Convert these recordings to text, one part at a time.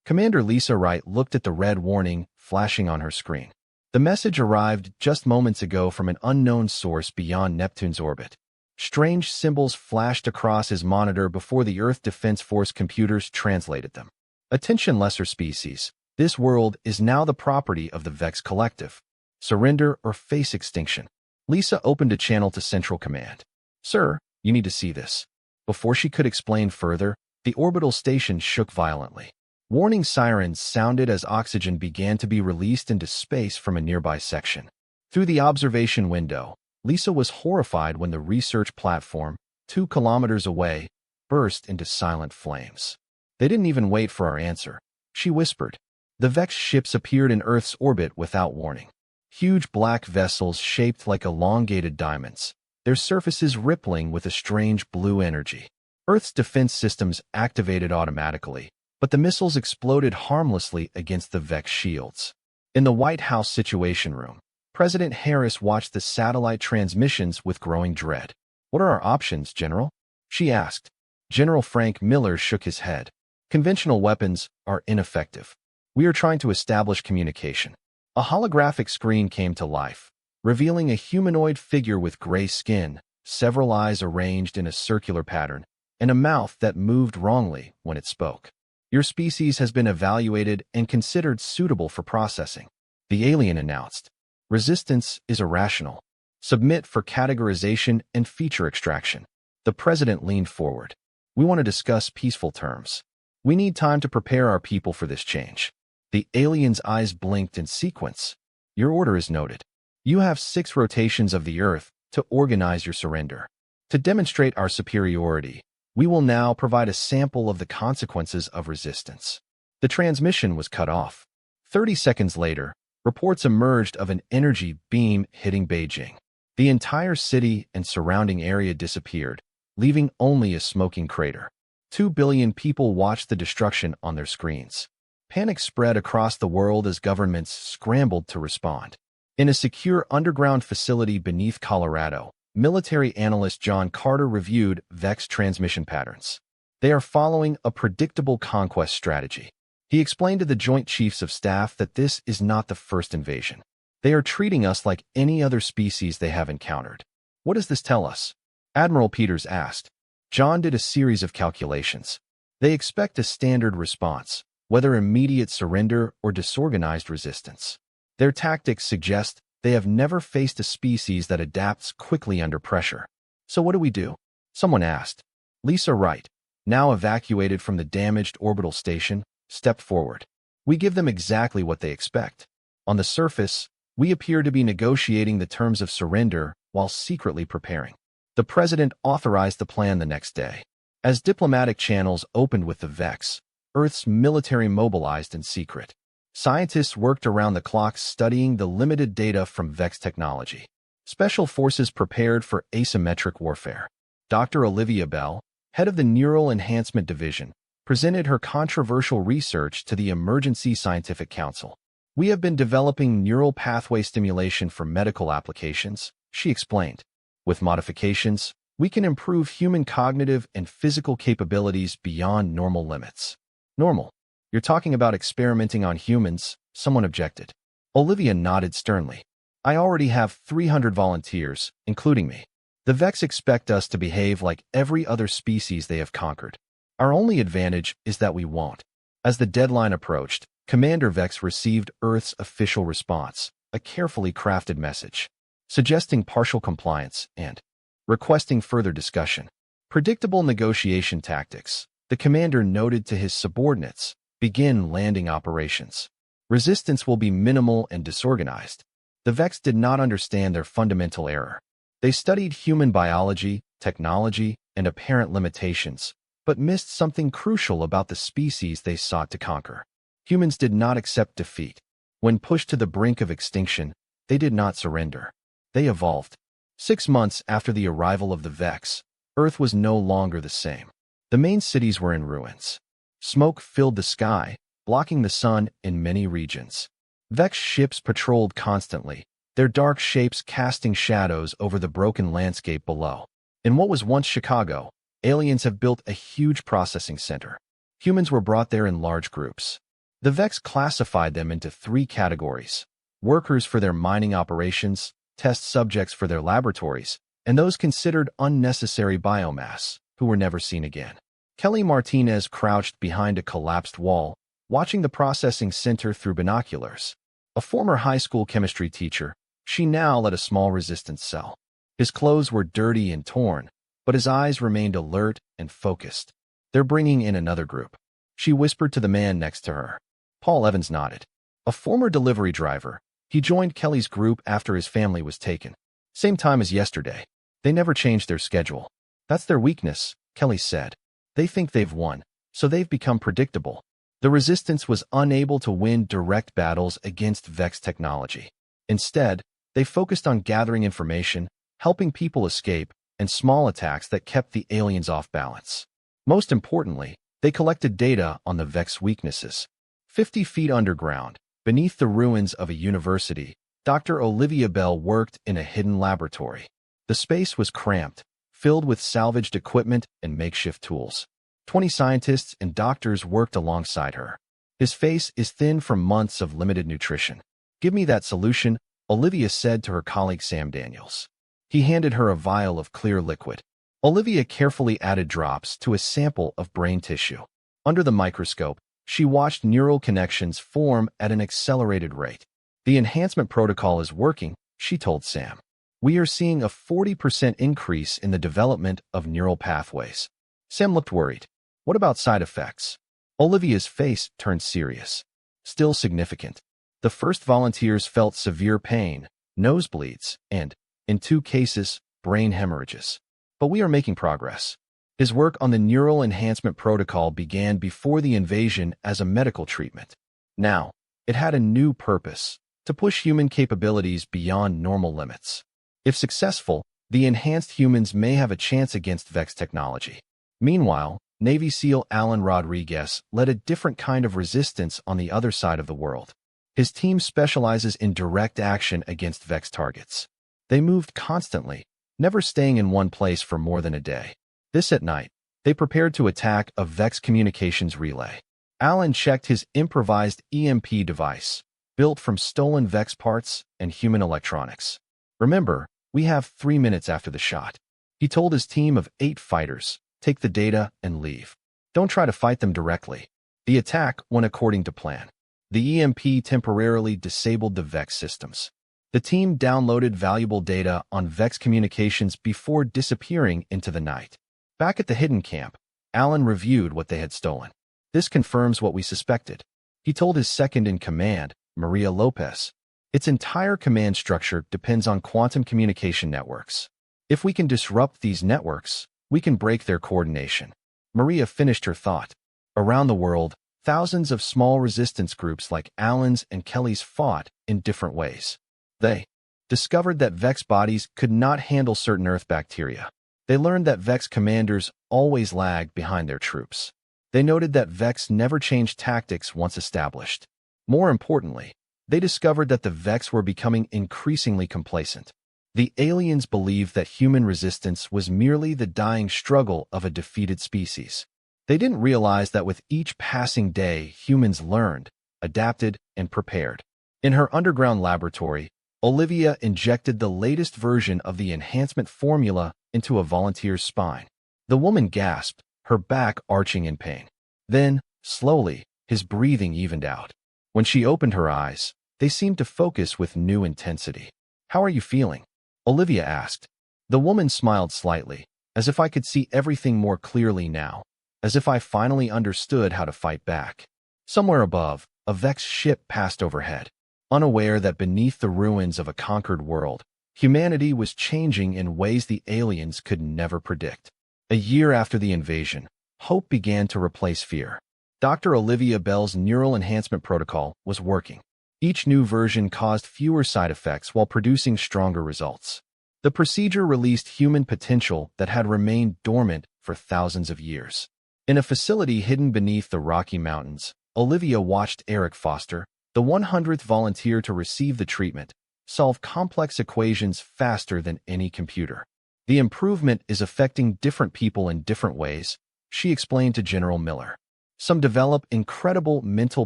Commander Lisa Wright looked at the red warning flashing on her screen. The message arrived just moments ago from an unknown source beyond Neptune's orbit. Strange symbols flashed across his monitor before the Earth Defense Force computers translated them. Attention, lesser species. This world is now the property of the Vex Collective. Surrender or face extinction. Lisa opened a channel to Central Command. Sir, you need to see this. Before she could explain further, the orbital station shook violently. Warning sirens sounded as oxygen began to be released into space from a nearby section. Through the observation window, Lisa was horrified when the research platform, 2 kilometers away, burst into silent flames. They didn't even wait for our answer. She whispered. The Vex ships appeared in Earth's orbit without warning. Huge black vessels shaped like elongated diamonds, their surfaces rippling with a strange blue energy. Earth's defense systems activated automatically, but the missiles exploded harmlessly against the Vex shields. In the White House Situation Room, President Harris watched the satellite transmissions with growing dread. What are our options, General? She asked. General Frank Miller shook his head. Conventional weapons are ineffective. We are trying to establish communication. A holographic screen came to life, revealing a humanoid figure with gray skin, several eyes arranged in a circular pattern, and a mouth that moved wrongly when it spoke. Your species has been evaluated and considered suitable for processing, the alien announced. Resistance is irrational. Submit for categorization and feature extraction. The president leaned forward. We want to discuss peaceful terms. We need time to prepare our people for this change. The alien's eyes blinked in sequence. Your order is noted. You have 6 rotations of the Earth to organize your surrender. To demonstrate our superiority, we will now provide a sample of the consequences of resistance. The transmission was cut off. 30 seconds later, reports emerged of an energy beam hitting Beijing. The entire city and surrounding area disappeared, leaving only a smoking crater. 2 billion people watched the destruction on their screens. Panic spread across the world as governments scrambled to respond. In a secure underground facility beneath Colorado, military analyst John Carter reviewed Vex transmission patterns. They are following a predictable conquest strategy. He explained to the Joint Chiefs of Staff that this is not the first invasion. They are treating us like any other species they have encountered. What does this tell us? Admiral Peters asked. John did a series of calculations. They expect a standard response, whether immediate surrender or disorganized resistance. Their tactics suggest they have never faced a species that adapts quickly under pressure. So what do we do? Someone asked. Lisa Wright, now evacuated from the damaged orbital station, stepped forward. We give them exactly what they expect. On the surface, we appear to be negotiating the terms of surrender while secretly preparing. The president authorized the plan the next day. As diplomatic channels opened with the Vex, Earth's military mobilized in secret. Scientists worked around the clock studying the limited data from Vex technology. Special forces prepared for asymmetric warfare. Dr. Olivia Bell, head of the Neural Enhancement Division, presented her controversial research to the Emergency Scientific Council. We have been developing neural pathway stimulation for medical applications, she explained. With modifications, we can improve human cognitive and physical capabilities beyond normal limits. Normal? You're talking about experimenting on humans, someone objected. Olivia nodded sternly. I already have 300 volunteers, including me. The Vex expect us to behave like every other species they have conquered. Our only advantage is that we won't. As the deadline approached, Commander Vex received Earth's official response, a carefully crafted message, suggesting partial compliance and requesting further discussion. Predictable negotiation tactics, the commander noted to his subordinates. Begin landing operations. Resistance will be minimal and disorganized. The Vex did not understand their fundamental error. They studied human biology, technology, and apparent limitations, but missed something crucial about the species they sought to conquer. Humans did not accept defeat. When pushed to the brink of extinction, they did not surrender. They evolved. 6 months after the arrival of the Vex, Earth was no longer the same. The main cities were in ruins. Smoke filled the sky, blocking the sun in many regions. Vex ships patrolled constantly, their dark shapes casting shadows over the broken landscape below. In what was once Chicago, aliens have built a huge processing center. Humans were brought there in large groups. The Vex classified them into three categories: workers for their mining operations, test subjects for their laboratories, and those considered unnecessary biomass, who were never seen again. Kelly Martinez crouched behind a collapsed wall, watching the processing center through binoculars. A former high school chemistry teacher, she now led a small resistance cell. His clothes were dirty and torn, but his eyes remained alert and focused. "They're bringing in another group," she whispered to the man next to her. Paul Evans nodded. A former delivery driver, he joined Kelly's group after his family was taken. Same time as yesterday. They never changed their schedule. "That's their weakness," Kelly said. "They think they've won, so they've become predictable." The resistance was unable to win direct battles against Vex technology. Instead, they focused on gathering information, helping people escape, and small attacks that kept the aliens off balance. Most importantly, they collected data on the Vex weaknesses. 50 feet underground, beneath the ruins of a university, Dr. Olivia Bell worked in a hidden laboratory. The space was cramped, filled with salvaged equipment and makeshift tools. 20 scientists and doctors worked alongside her. His face is thin from months of limited nutrition. "Give me that solution," Olivia said to her colleague Sam Daniels. He handed her a vial of clear liquid. Olivia carefully added drops to a sample of brain tissue. Under the microscope, she watched neural connections form at an accelerated rate. "The enhancement protocol is working," she told Sam. "We are seeing a 40% increase in the development of neural pathways." Sam looked worried. "What about side effects?" Olivia's face turned serious. "Still significant. The first volunteers felt severe pain, nosebleeds, and, in 2 cases, brain hemorrhages. But we are making progress." His work on the neural enhancement protocol began before the invasion as a medical treatment. Now, it had a new purpose: to push human capabilities beyond normal limits. If successful, the enhanced humans may have a chance against Vex technology. Meanwhile, Navy SEAL Alan Rodriguez led a different kind of resistance on the other side of the world. His team specializes in direct action against Vex targets. They moved constantly, never staying in one place for more than a day. This at night, they prepared to attack a Vex communications relay. Alan checked his improvised EMP device, built from stolen Vex parts and human electronics. "Remember, we have 3 minutes after the shot." He told his team of 8 fighters, "Take the data and leave. Don't try to fight them directly." The attack went according to plan. The EMP temporarily disabled the Vex systems. The team downloaded valuable data on Vex communications before disappearing into the night. Back at the hidden camp, Alan reviewed what they had stolen. "This confirms what we suspected," he told his second-in-command, Maria Lopez. "Its entire command structure depends on quantum communication networks. If we can disrupt these networks, we can break their coordination." Maria finished her thought. Around the world, thousands of small resistance groups like Alan's and Kelly's fought in different ways. They discovered that Vex bodies could not handle certain Earth bacteria. They learned that Vex commanders always lagged behind their troops. They noted that Vex never changed tactics once established. More importantly, they discovered that the Vex were becoming increasingly complacent. The aliens believed that human resistance was merely the dying struggle of a defeated species. They didn't realize that with each passing day, humans learned, adapted, and prepared. In her underground laboratory, Olivia injected the latest version of the enhancement formula into a volunteer's spine. The woman gasped, her back arching in pain. Then, slowly, his breathing evened out. When she opened her eyes, they seemed to focus with new intensity. "How are you feeling?" Olivia asked. The woman smiled slightly, "As if I could see everything more clearly now, as if I finally understood how to fight back." Somewhere above, a Vex ship passed overhead. Unaware that beneath the ruins of a conquered world, humanity was changing in ways the aliens could never predict. A year after the invasion, hope began to replace fear. Dr. Olivia Bell's neural enhancement protocol was working. Each new version caused fewer side effects while producing stronger results. The procedure released human potential that had remained dormant for thousands of years. In a facility hidden beneath the Rocky Mountains, Olivia watched Eric Foster, the 100th volunteer to receive the treatment, solve complex equations faster than any computer. "The improvement is affecting different people in different ways," she explained to General Miller. Some develop incredible mental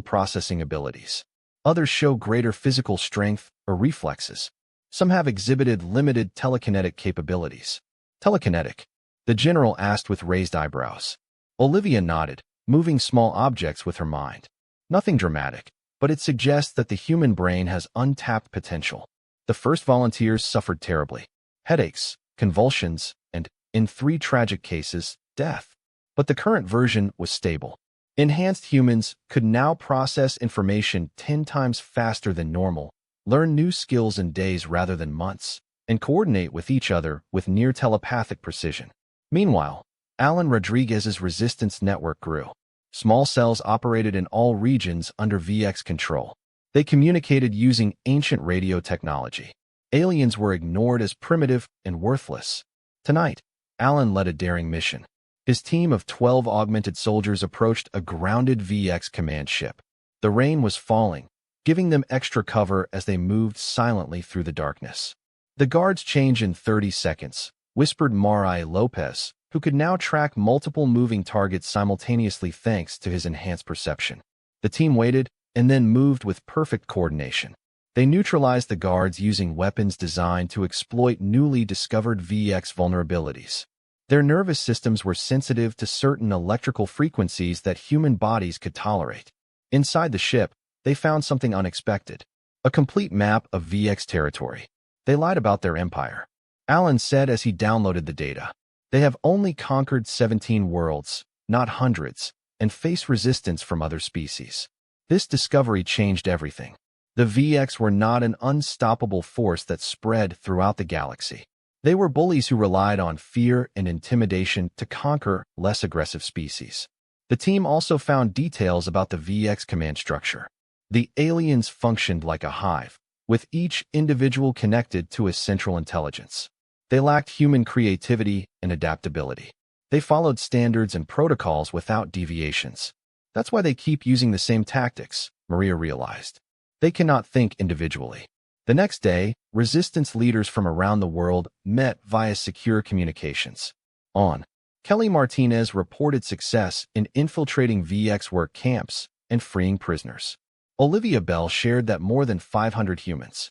processing abilities. Others show greater physical strength or reflexes. Some have exhibited limited telekinetic capabilities. Telekinetic, the general asked with raised eyebrows. Olivia nodded, moving small objects with her mind. Nothing dramatic, but it suggests that the human brain has untapped potential. The first volunteers suffered terribly. Headaches, convulsions, and, in 3 tragic cases, death. But the current version was stable. Enhanced humans could now process information 10 times faster than normal, learn new skills in days rather than months, and coordinate with each other with near telepathic precision. Meanwhile, Alan Rodriguez's resistance network grew. Small cells operated in all regions under VX control. They communicated using ancient radio technology. Aliens were ignored as primitive and worthless. Tonight, Alan led a daring mission. His team of 12 augmented soldiers approached a grounded VX command ship. The rain was falling, giving them extra cover as they moved silently through the darkness. "The guards change in 30 seconds, whispered Marai Lopez, who could now track multiple moving targets simultaneously thanks to his enhanced perception. The team waited and then moved with perfect coordination. They neutralized the guards using weapons designed to exploit newly discovered VX vulnerabilities. Their nervous systems were sensitive to certain electrical frequencies that human bodies could tolerate. Inside the ship, they found something unexpected. A complete map of VX territory. They lied about their empire. Alan said as he downloaded the data. They have only conquered 17 worlds, not hundreds, and face resistance from other species. This discovery changed everything. The VX were not an unstoppable force that spread throughout the galaxy. They were bullies who relied on fear and intimidation to conquer less aggressive species. The team also found details about the VX command structure. The aliens functioned like a hive, with each individual connected to a central intelligence. They lacked human creativity and adaptability. They followed standards and protocols without deviations. That's why they keep using the same tactics, Maria realized. They cannot think individually. The next day, resistance leaders from around the world met via secure communications. Kelly Martinez reported success in infiltrating VX work camps and freeing prisoners. Olivia Bell shared that more than 500 humans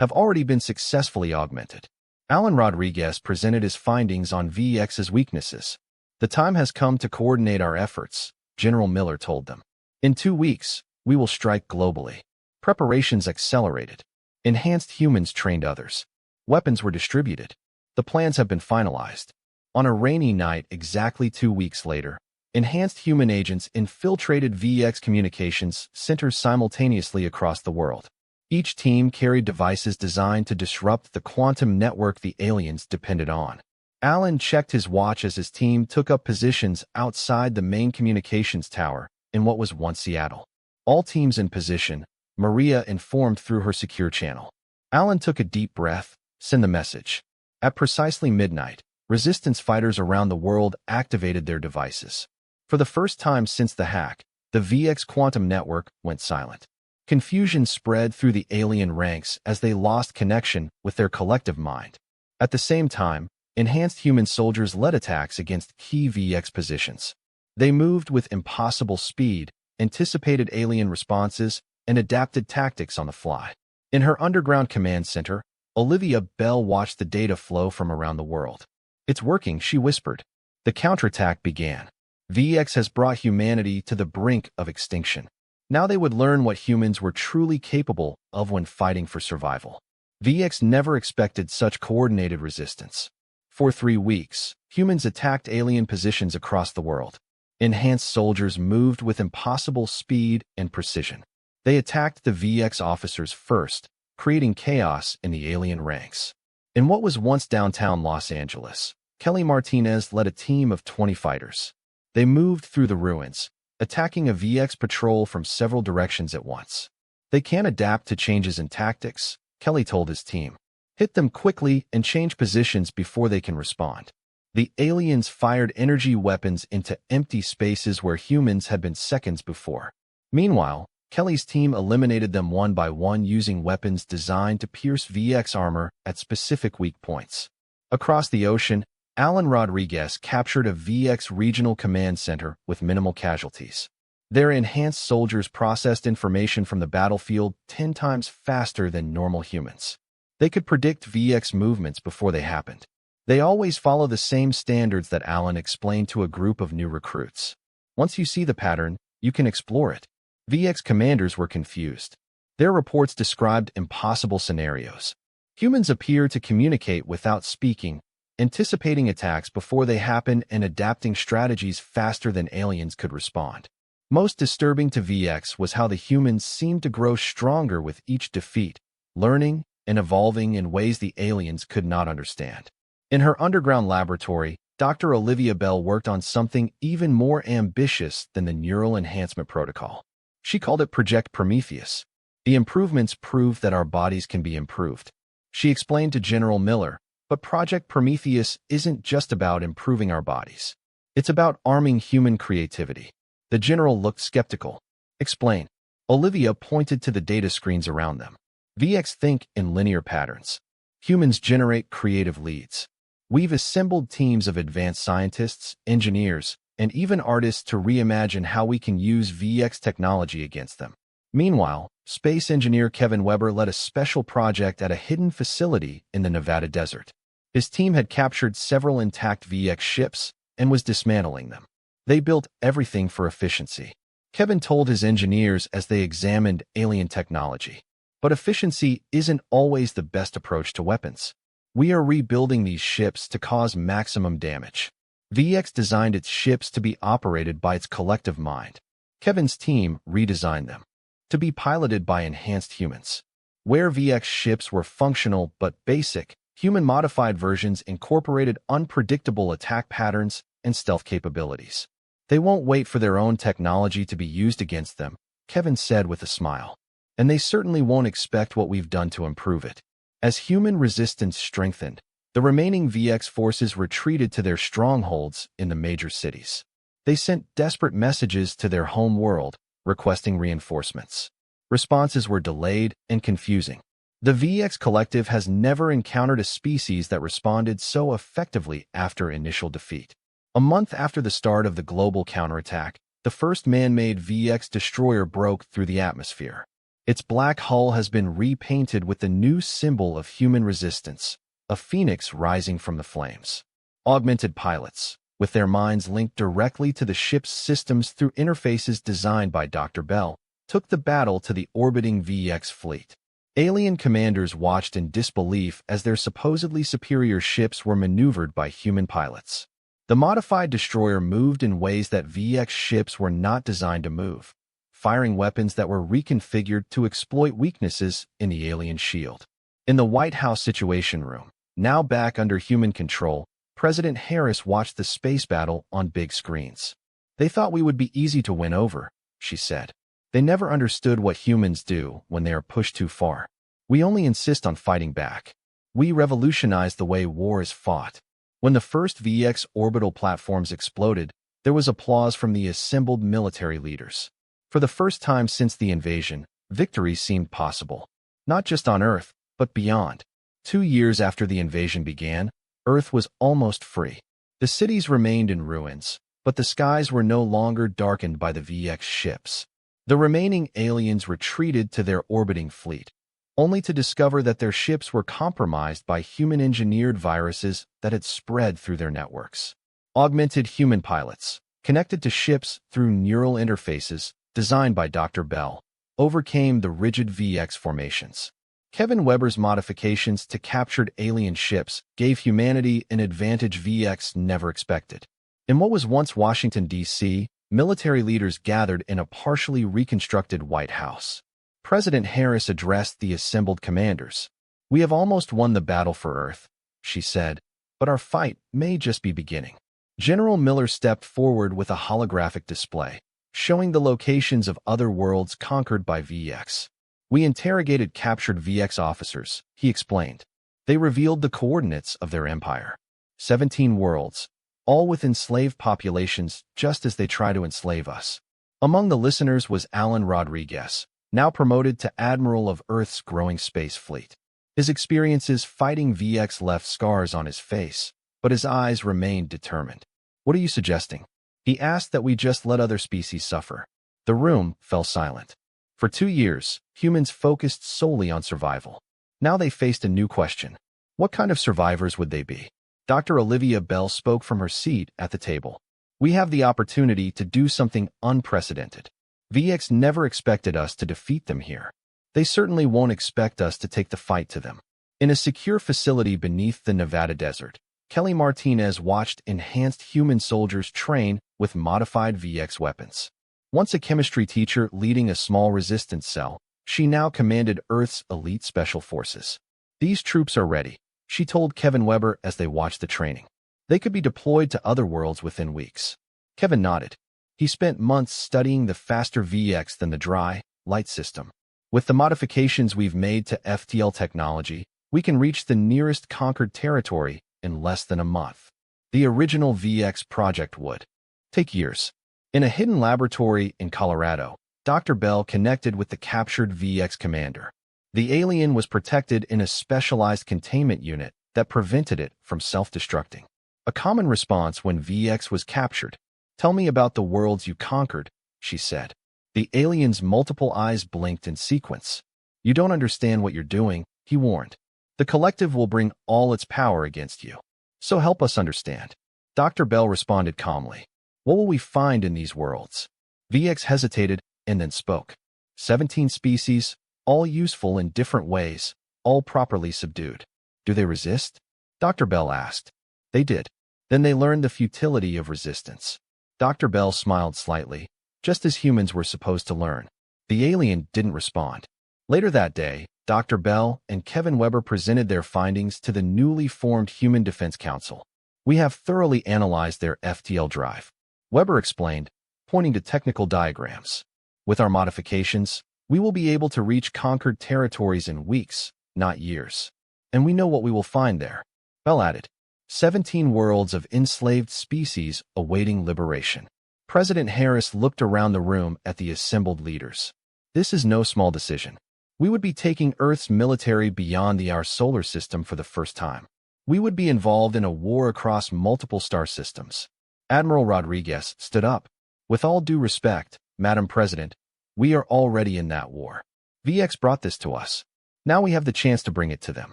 have already been successfully augmented. Alan Rodriguez presented his findings on VX's weaknesses. "The time has come to coordinate our efforts," General Miller told them. "In 2 weeks, we will strike globally." Preparations accelerated. Enhanced humans trained others. Weapons were distributed. The plans have been finalized. On a rainy night exactly 2 weeks later, enhanced human agents infiltrated VX communications centers simultaneously across the world. Each team carried devices designed to disrupt the quantum network the aliens depended on. Alan checked his watch as his team took up positions outside the main communications tower in what was once Seattle. All teams in position, Maria informed through her secure channel. Alan took a deep breath, sent the message. At precisely midnight, resistance fighters around the world activated their devices. For the first time since the hack, the VX quantum network went silent. Confusion spread through the alien ranks as they lost connection with their collective mind. At the same time, enhanced human soldiers led attacks against key VX positions. They moved with impossible speed, anticipated alien responses, and adapted tactics on the fly. In her underground command center, Olivia Bell watched the data flow from around the world. "It's working," she whispered. The counterattack began. VX has brought humanity to the brink of extinction. Now they would learn what humans were truly capable of when fighting for survival. VX never expected such coordinated resistance. For 3 weeks, humans attacked alien positions across the world. Enhanced soldiers moved with impossible speed and precision. They attacked the VX officers first, creating chaos in the alien ranks. In what was once downtown Los Angeles, Kelly Martinez led a team of 20 fighters. They moved through the ruins, attacking a VX patrol from several directions at once. "They can't adapt to changes in tactics," Kelly told his team. "Hit them quickly and change positions before they can respond." The aliens fired energy weapons into empty spaces where humans had been seconds before. Meanwhile, Kelly's team eliminated them one by one using weapons designed to pierce VX armor at specific weak points. Across the ocean, Alan Rodriguez captured a VX regional command center with minimal casualties. Their enhanced soldiers processed information from the battlefield 10 times faster than normal humans. They could predict VX movements before they happened. They always follow the same standards that Alan explained to a group of new recruits. Once you see the pattern, you can explore it. VX commanders were confused. Their reports described impossible scenarios. Humans appear to communicate without speaking, anticipating attacks before they happen and adapting strategies faster than aliens could respond. Most disturbing to VX was how the humans seemed to grow stronger with each defeat, learning and evolving in ways the aliens could not understand. In her underground laboratory, Dr. Olivia Bell worked on something even more ambitious than the neural enhancement protocol. She called it Project Prometheus. The improvements proved that our bodies can be improved. She explained to General Miller, but Project Prometheus isn't just about improving our bodies. It's about arming human creativity. The general looked skeptical. Explain. Olivia pointed to the data screens around them. VX think in linear patterns. Humans generate creative leads. We've assembled teams of advanced scientists, engineers, and even artists to reimagine how we can use VX technology against them. Meanwhile, space engineer Kevin Weber led a special project at a hidden facility in the Nevada desert. His team had captured several intact VX ships and was dismantling them. They built everything for efficiency. Kevin told his engineers as they examined alien technology. But efficiency isn't always the best approach to weapons. We are rebuilding these ships to cause maximum damage. VX designed its ships to be operated by its collective mind. Kevin's team redesigned them to be piloted by enhanced humans. Where VX ships were functional but basic, human-modified versions incorporated unpredictable attack patterns and stealth capabilities. They won't wait for their own technology to be used against them, Kevin said with a smile. And they certainly won't expect what we've done to improve it. As human resistance strengthened, the remaining VX forces retreated to their strongholds in the major cities. They sent desperate messages to their home world, requesting reinforcements. Responses were delayed and confusing. The VX collective has never encountered a species that responded so effectively after initial defeat. A month after the start of the global counterattack, the first man-made VX destroyer broke through the atmosphere. Its black hull has been repainted with the new symbol of human resistance, a phoenix rising from the flames. Augmented pilots, with their minds linked directly to the ship's systems through interfaces designed by Dr. Bell, took the battle to the orbiting VX fleet. Alien commanders watched in disbelief as their supposedly superior ships were maneuvered by human pilots. The modified destroyer moved in ways that VX ships were not designed to move, firing weapons that were reconfigured to exploit weaknesses in the alien shield. In the White House Situation Room, now back under human control, President Harris watched the space battle on big screens. They thought we would be easy to win over, she said. They never understood what humans do when they are pushed too far. We only insist on fighting back. We revolutionized the way war is fought. When the first VX orbital platforms exploded, there was applause from the assembled military leaders. For the first time since the invasion, victory seemed possible. Not just on Earth, but beyond. 2 years after the invasion began, Earth was almost free. The cities remained in ruins, but the skies were no longer darkened by the VX ships. The remaining aliens retreated to their orbiting fleet, only to discover that their ships were compromised by human-engineered viruses that had spread through their networks. Augmented human pilots, connected to ships through neural interfaces designed by Dr. Bell, overcame the rigid VX formations. Kevin Weber's modifications to captured alien ships gave humanity an advantage VX never expected. In what was once Washington, D.C., military leaders gathered in a partially reconstructed White House. President Harris addressed the assembled commanders. "We have almost won the battle for Earth," she said, "but our fight may just be beginning." General Miller stepped forward with a holographic display, showing the locations of other worlds conquered by VX. "We interrogated captured VX officers," he explained. "They revealed the coordinates of their empire. 17 worlds, all with enslaved populations just as they try to enslave us." Among the listeners was Alan Rodriguez, now promoted to Admiral of Earth's growing space fleet. His experiences fighting VX left scars on his face, but his eyes remained determined. "What are you suggesting?" He asked. "That we just let other species suffer. The room fell silent. For 2 years, humans focused solely on survival. Now they faced a new question. What kind of survivors would they be? Dr. Olivia Bell spoke from her seat at the table. We have the opportunity to do something unprecedented. VX never expected us to defeat them here. They certainly won't expect us to take the fight to them. In a secure facility beneath the Nevada desert, Kelly Martinez watched enhanced human soldiers train with modified VX weapons. Once a chemistry teacher leading a small resistance cell, she now commanded Earth's elite special forces. These troops are ready, she told Kevin Weber as they watched the training. They could be deployed to other worlds within weeks. Kevin nodded. He spent months studying the faster VX than the dry, light system. With the modifications we've made to FTL technology, we can reach the nearest conquered territory in less than a month. The original VX project would take years. In a hidden laboratory in Colorado, Dr. Bell connected with the captured VX commander. The alien was protected in a specialized containment unit that prevented it from self-destructing. A common response when VX was captured. "Tell me about the worlds you conquered," she said. The alien's multiple eyes blinked in sequence. "You don't understand what you're doing," he warned. "The collective will bring all its power against you. So help us understand." Dr. Bell responded calmly. "What will we find in these worlds?" VX hesitated and then spoke. 17 species, all useful in different ways, all properly subdued. "Do they resist?" Dr. Bell asked. They did. Then they learned the futility of resistance. Dr. Bell smiled slightly, just as humans were supposed to learn. The alien didn't respond. Later that day, Dr. Bell and Kevin Weber presented their findings to the newly formed Human Defense Council. "We have thoroughly analyzed their FTL drive," Weber explained, pointing to technical diagrams. "With our modifications, we will be able to reach conquered territories in weeks, not years. And we know what we will find there," Bell added. 17 worlds of enslaved species awaiting liberation. President Harris looked around the room at the assembled leaders. "This is no small decision. We would be taking Earth's military beyond our solar system for the first time. We would be involved in a war across multiple star systems." Admiral Rodriguez stood up. "With all due respect, Madam President, we are already in that war. VX brought this to us. Now we have the chance to bring it to them."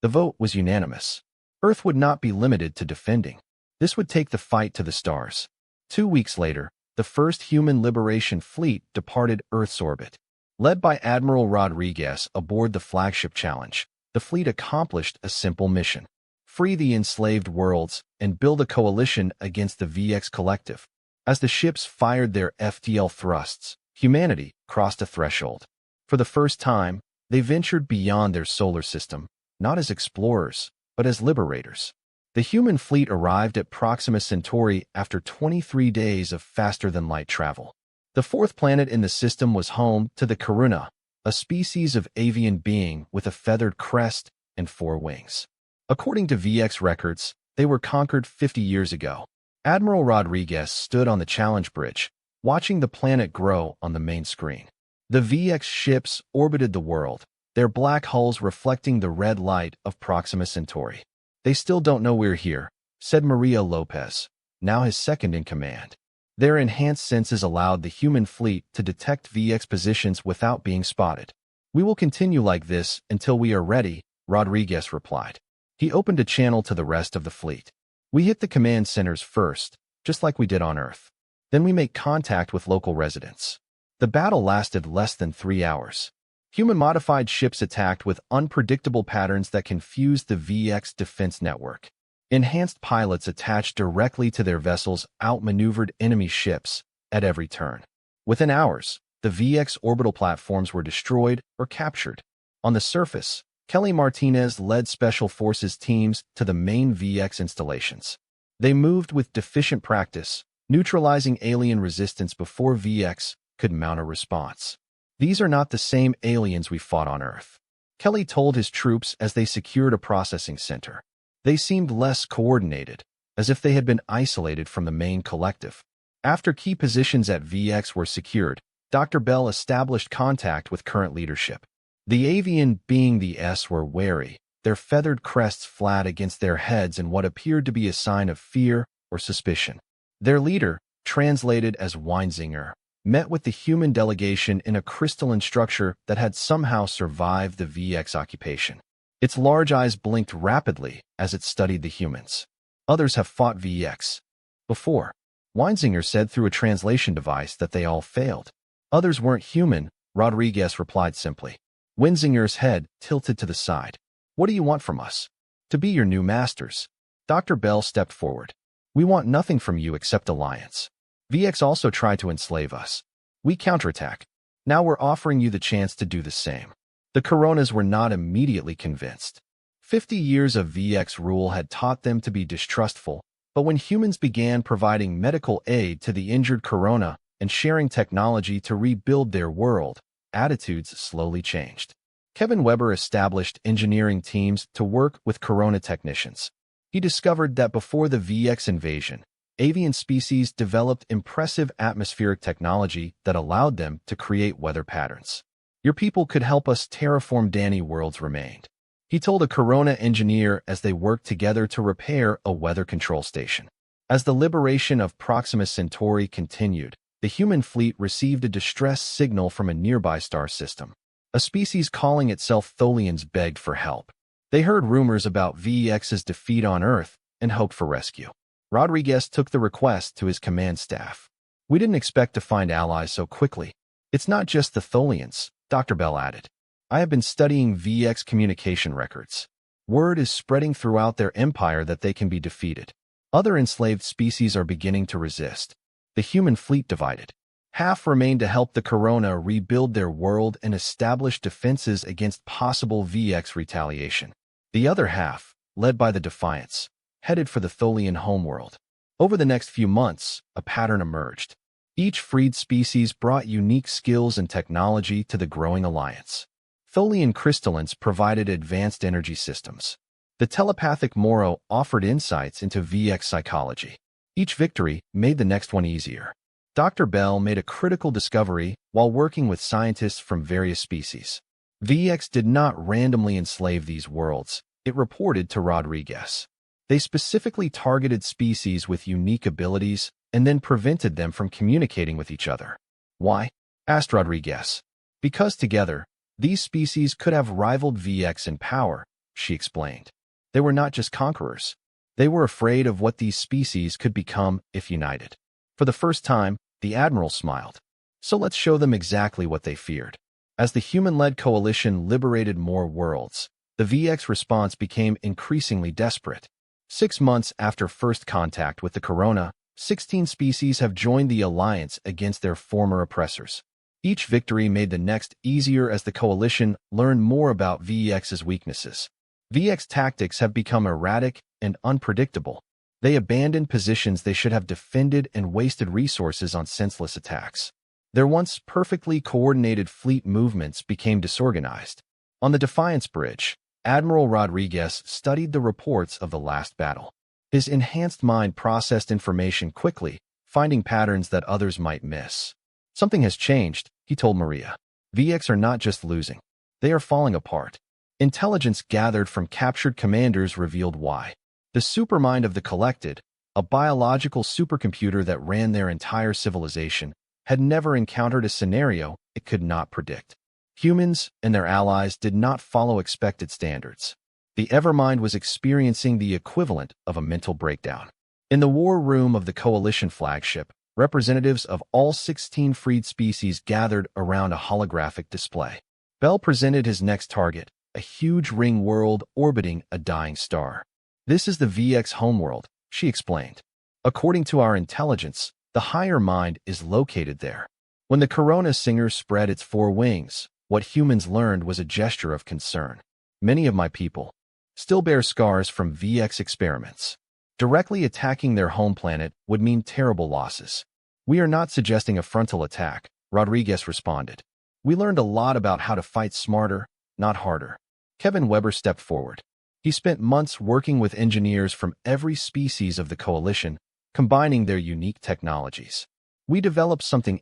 The vote was unanimous. Earth would not be limited to defending. This would take the fight to the stars. 2 weeks later, the first human liberation fleet departed Earth's orbit. Led by Admiral Rodriguez aboard the flagship Challenge, the fleet accomplished a simple mission: free the enslaved worlds and build a coalition against the VX collective. As the ships fired their FTL thrusts, humanity crossed a threshold. For the first time, they ventured beyond their solar system, not as explorers, but as liberators. The human fleet arrived at Proxima Centauri after 23 days of faster-than-light travel. The fourth planet in the system was home to the Karuna, a species of avian being with a feathered crest and 4 wings. According to VX records, they were conquered 50 years ago. Admiral Rodriguez stood on the Challenge Bridge, watching the planet grow on the main screen. The VX ships orbited the world, their black hulls reflecting the red light of Proxima Centauri. "They still don't know we're here," said Maria Lopez, now his second in command. Their enhanced senses allowed the human fleet to detect VX positions without being spotted. "We will continue like this until we are ready," Rodriguez replied. He opened a channel to the rest of the fleet. "We hit the command centers first, just like we did on Earth. Then we make contact with local residents." The battle lasted less than 3 hours. Human-modified ships attacked with unpredictable patterns that confused the VX defense network. Enhanced pilots attached directly to their vessels outmaneuvered enemy ships at every turn. Within hours, the VX orbital platforms were destroyed or captured. On the surface, Kelly Martinez led Special Forces teams to the main VX installations. They moved with deficient practice, neutralizing alien resistance before VX could mount a response. "These are not the same aliens we fought on Earth," Kelly told his troops as they secured a processing center. They seemed less coordinated, as if they had been isolated from the main collective. After key positions at VX were secured, Dr. Bell established contact with current leadership. The avian being the S were wary, their feathered crests flat against their heads in what appeared to be a sign of fear or suspicion. Their leader, translated as Weinzinger, met with the human delegation in a crystalline structure that had somehow survived the VX occupation. Its large eyes blinked rapidly as it studied the humans. Others have fought VX before. Weinzinger said through a translation device that they all failed. Others weren't human, Rodriguez replied simply. Weinzinger's head tilted to the side. What do you want from us? To be your new masters. Dr. Bell stepped forward. We want nothing from you except alliance. VX also tried to enslave us. We counterattack. Now we're offering you the chance to do the same. The Coronas were not immediately convinced. 50 years of VX rule had taught them to be distrustful, but when humans began providing medical aid to the injured Corona and sharing technology to rebuild their world, attitudes slowly changed. Kevin Weber established engineering teams to work with Corona technicians. He discovered that before the VX invasion, avian species developed impressive atmospheric technology that allowed them to create weather patterns. Your people could help us terraform Danny worlds remained. He told a Corona engineer as they worked together to repair a weather control station. As the liberation of Proxima Centauri continued, the human fleet received a distress signal from a nearby star system. A species calling itself Tholians begged for help. They heard rumors about VX's defeat on Earth and hoped for rescue. Rodriguez took the request to his command staff. We didn't expect to find allies so quickly. It's not just the Tholians, Dr. Bell added. I have been studying VX communication records. Word is spreading throughout their empire that they can be defeated. Other enslaved species are beginning to resist. The human fleet divided. Half remained to help the Corona rebuild their world and establish defenses against possible VX retaliation. The other half, led by the Defiance, headed for the Tholian homeworld. Over the next few months, a pattern emerged. Each freed species brought unique skills and technology to the growing alliance. Tholian crystallines provided advanced energy systems. The telepathic Moro offered insights into VX psychology. Each victory made the next one easier. Dr. Bell made a critical discovery while working with scientists from various species. VX did not randomly enslave these worlds, it reported to Rodriguez. They specifically targeted species with unique abilities and then prevented them from communicating with each other. Why? Asked Rodriguez. Because together, these species could have rivaled VX in power, she explained. They were not just conquerors. They were afraid of what these species could become if united. For the first time, the Admiral smiled. So let's show them exactly what they feared. As the human-led coalition liberated more worlds, the VX response became increasingly desperate. 6 months after first contact with the Corona, 16 species have joined the alliance against their former oppressors. Each victory made the next easier as the coalition learned more about VX's weaknesses. VX tactics have become erratic and unpredictable. They abandoned positions they should have defended and wasted resources on senseless attacks. Their once perfectly coordinated fleet movements became disorganized. On the Defiance Bridge, Admiral Rodriguez studied the reports of the last battle. His enhanced mind processed information quickly, finding patterns that others might miss. Something has changed, he told Maria. VX are not just losing. They are falling apart. Intelligence gathered from captured commanders revealed why. The supermind of the Collected, a biological supercomputer that ran their entire civilization, had never encountered a scenario it could not predict. Humans and their allies did not follow expected standards. The Evermind was experiencing the equivalent of a mental breakdown. In the war room of the Coalition flagship, representatives of all 16 freed species gathered around a holographic display. Bell presented his next target, a huge ring world orbiting a dying star. This is the VX homeworld, she explained. According to our intelligence, the higher mind is located there. When the Corona singer spread its 4 wings, what humans learned was a gesture of concern. Many of my people still bear scars from VX experiments. Directly attacking their home planet would mean terrible losses. We are not suggesting a frontal attack, Rodriguez responded. We learned a lot about how to fight smarter, not harder. Kevin Weber stepped forward. He spent months working with engineers from every species of the coalition, combining their unique technologies. We developed something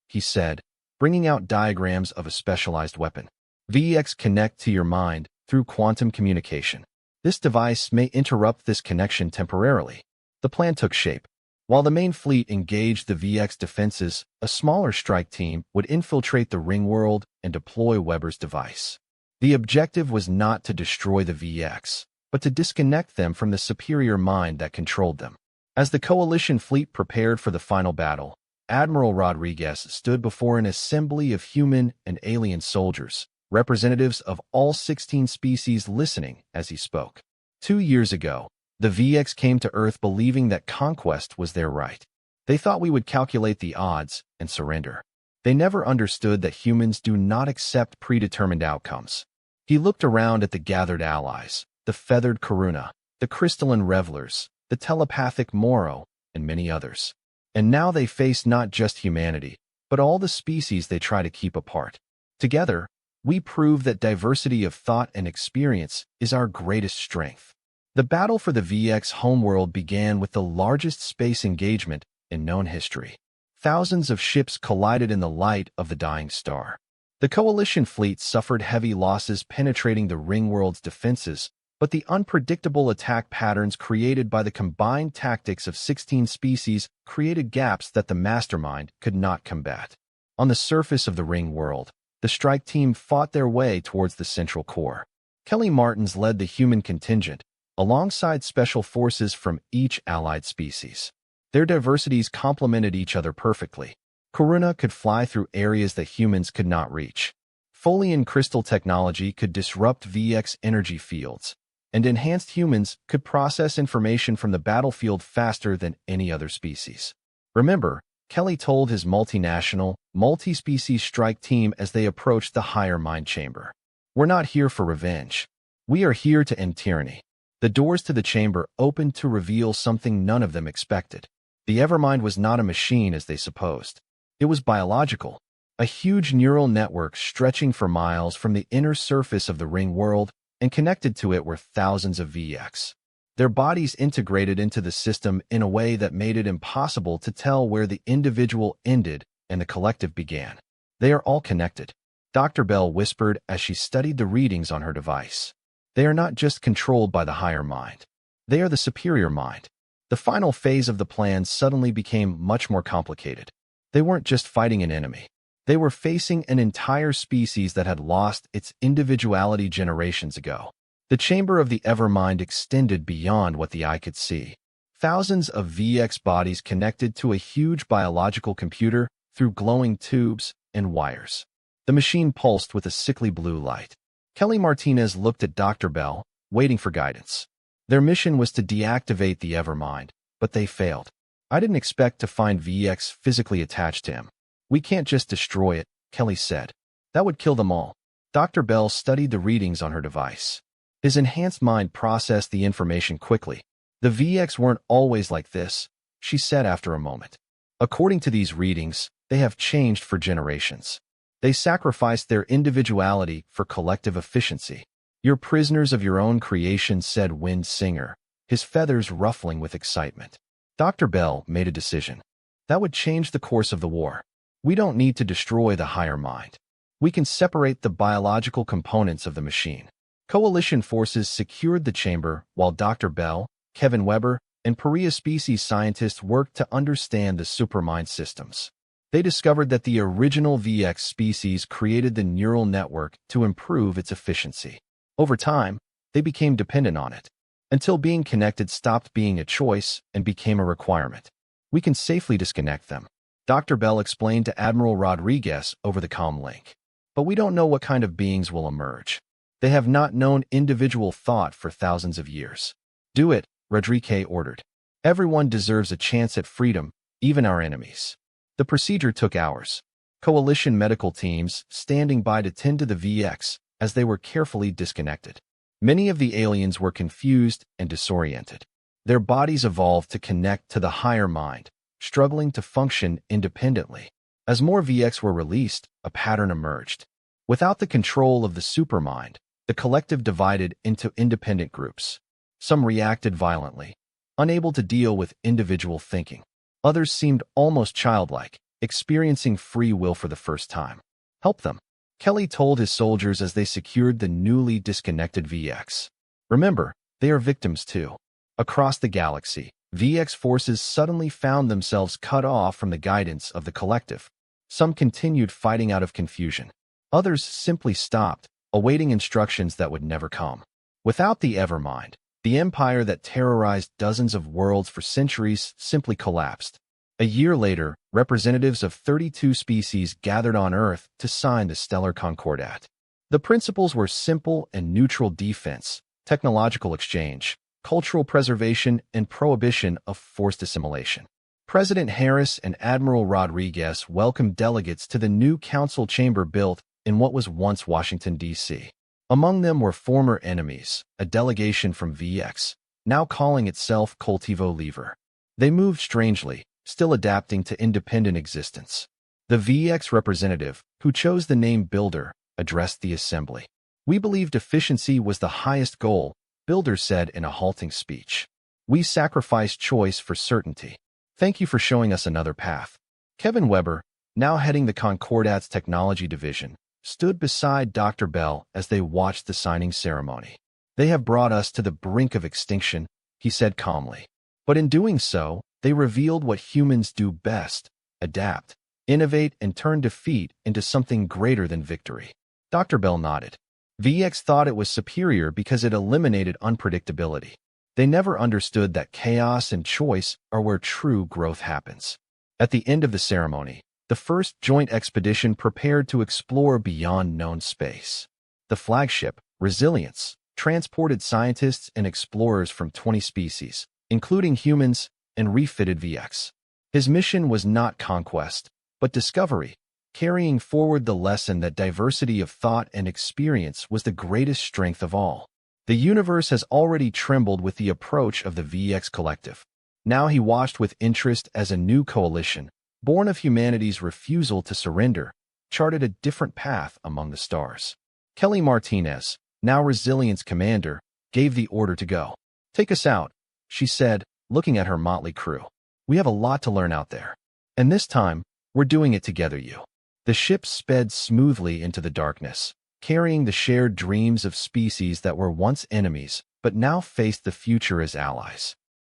he said, bringing out diagrams of a specialized weapon. VX connect to your mind through quantum communication. This device may interrupt this connection temporarily. The plan took shape. While the main fleet engaged the VX defenses, a smaller strike team would infiltrate the ring world and deploy Weber's device. The objective was not to destroy the VX, but to disconnect them from the superior mind that controlled them. As the coalition fleet prepared for the final battle, Admiral Rodriguez stood before an assembly of human and alien soldiers, representatives of all 16 species listening as he spoke. 2 years ago, the VX came to Earth believing that conquest was their right. They thought we would calculate the odds and surrender. They never understood that humans do not accept predetermined outcomes. He looked around at the gathered allies, the feathered Karuna, the crystalline revelers, the telepathic Moro, and many others. And now they face not just humanity, but all the species they try to keep apart. Together, we prove that diversity of thought and experience is our greatest strength. The battle for the VX homeworld began with the largest space engagement in known history. Thousands of ships collided in the light of the dying star. The coalition fleet suffered heavy losses penetrating the ring world's defenses, but the unpredictable attack patterns created by the combined tactics of 16 species created gaps that the mastermind could not combat. On the surface of the ring world, the strike team fought their way towards the central core. Kelly Martins led the human contingent, alongside special forces from each allied species. Their diversities complemented each other perfectly. Karuna could fly through areas that humans could not reach. Folian crystal technology could disrupt VX energy fields, and enhanced humans could process information from the battlefield faster than any other species. Remember, Kelly told his multinational, multi-species strike team as they approached the higher mind chamber. We're not here for revenge. We are here to end tyranny. The doors to the chamber opened to reveal something none of them expected. The Evermind was not a machine as they supposed. It was biological, a huge neural network stretching for miles from the inner surface of the ring world, and connected to it were thousands of VX. Their bodies integrated into the system in a way that made it impossible to tell where the individual ended and the collective began. They are all connected, Dr. Bell whispered as she studied the readings on her device. They are not just controlled by the higher mind. They are the superior mind. The final phase of the plan suddenly became much more complicated. They weren't just fighting an enemy. They were facing an entire species that had lost its individuality generations ago. The chamber of the Evermind extended beyond what the eye could see. Thousands of VX bodies connected to a huge biological computer through glowing tubes and wires. The machine pulsed with a sickly blue light. Kelly Martinez looked at Dr. Bell, waiting for guidance. Their mission was to deactivate the Evermind, but they failed. I didn't expect to find VX physically attached to him. We can't just destroy it, Kelly said. That would kill them all. Dr. Bell studied the readings on her device. His enhanced mind processed the information quickly. The VX weren't always like this, she said after a moment. According to these readings, they have changed for generations. They sacrificed their individuality for collective efficiency. You're prisoners of your own creation, said Wind Singer, his feathers ruffling with excitement. Dr. Bell made a decision. That would change the course of the war. We don't need to destroy the higher mind. We can separate the biological components of the machine. Coalition forces secured the chamber while Dr. Bell, Kevin Weber, and Paria species scientists worked to understand the supermind systems. They discovered that the original VX species created the neural network to improve its efficiency. Over time, they became dependent on it, until being connected stopped being a choice and became a requirement. We can safely disconnect them, Dr. Bell explained to Admiral Rodriguez over the comm link. But we don't know what kind of beings will emerge. They have not known individual thought for thousands of years. Do it, Rodriguez ordered. Everyone deserves a chance at freedom, even our enemies. The procedure took hours. Coalition medical teams standing by to tend to the VX as they were carefully disconnected. Many of the aliens were confused and disoriented. Their bodies evolved to connect to the higher mind, struggling to function independently. As more VX were released, a pattern emerged. Without the control of the supermind, the collective divided into independent groups. Some reacted violently, unable to deal with individual thinking. Others seemed almost childlike, experiencing free will for the first time. Help them, Kelly told his soldiers as they secured the newly disconnected VX. Remember, they are victims too. Across the galaxy, VX forces suddenly found themselves cut off from the guidance of the collective. Some continued fighting out of confusion. Others simply stopped, awaiting instructions that would never come. Without the Evermind, the empire that terrorized dozens of worlds for centuries simply collapsed. A year later, representatives of 32 species gathered on Earth to sign the Stellar Concordat. The principles were simple and neutral: defense, technological exchange, cultural preservation, and prohibition of forced assimilation. President Harris and Admiral Rodriguez welcomed delegates to the new council chamber built in what was once Washington, D.C. Among them were former enemies, a delegation from VX, now calling itself Cultivo Lever. They moved strangely, still adapting to independent existence. The VX representative, who chose the name Builder, addressed the assembly. "We believed efficiency was the highest goal," Builder said in a halting speech. "We sacrificed choice for certainty. Thank you for showing us another path." Kevin Weber, now heading the Concordat's technology division, stood beside Dr. Bell as they watched the signing ceremony. "They have brought us to the brink of extinction," he said calmly. "But in doing so, they revealed what humans do best: adapt, innovate, and turn defeat into something greater than victory." Dr. Bell nodded. VX thought it was superior because it eliminated unpredictability. They never understood that chaos and choice are where true growth happens. At the end of the ceremony, the first joint expedition prepared to explore beyond known space. The flagship, Resilience, transported scientists and explorers from 20 species, including humans, and refitted VX. His mission was not conquest, but discovery, carrying forward the lesson that diversity of thought and experience was the greatest strength of all. The universe has already trembled with the approach of the VX collective. Now he watched with interest as a new coalition, born of humanity's refusal to surrender, charted a different path among the stars. Kelly Martinez, now Resilience commander, gave the order to go. "Take us out," she said, looking at her motley crew. "We have a lot to learn out there. And this time, we're doing it together, you." The ship sped smoothly into the darkness, carrying the shared dreams of species that were once enemies but now faced the future as allies.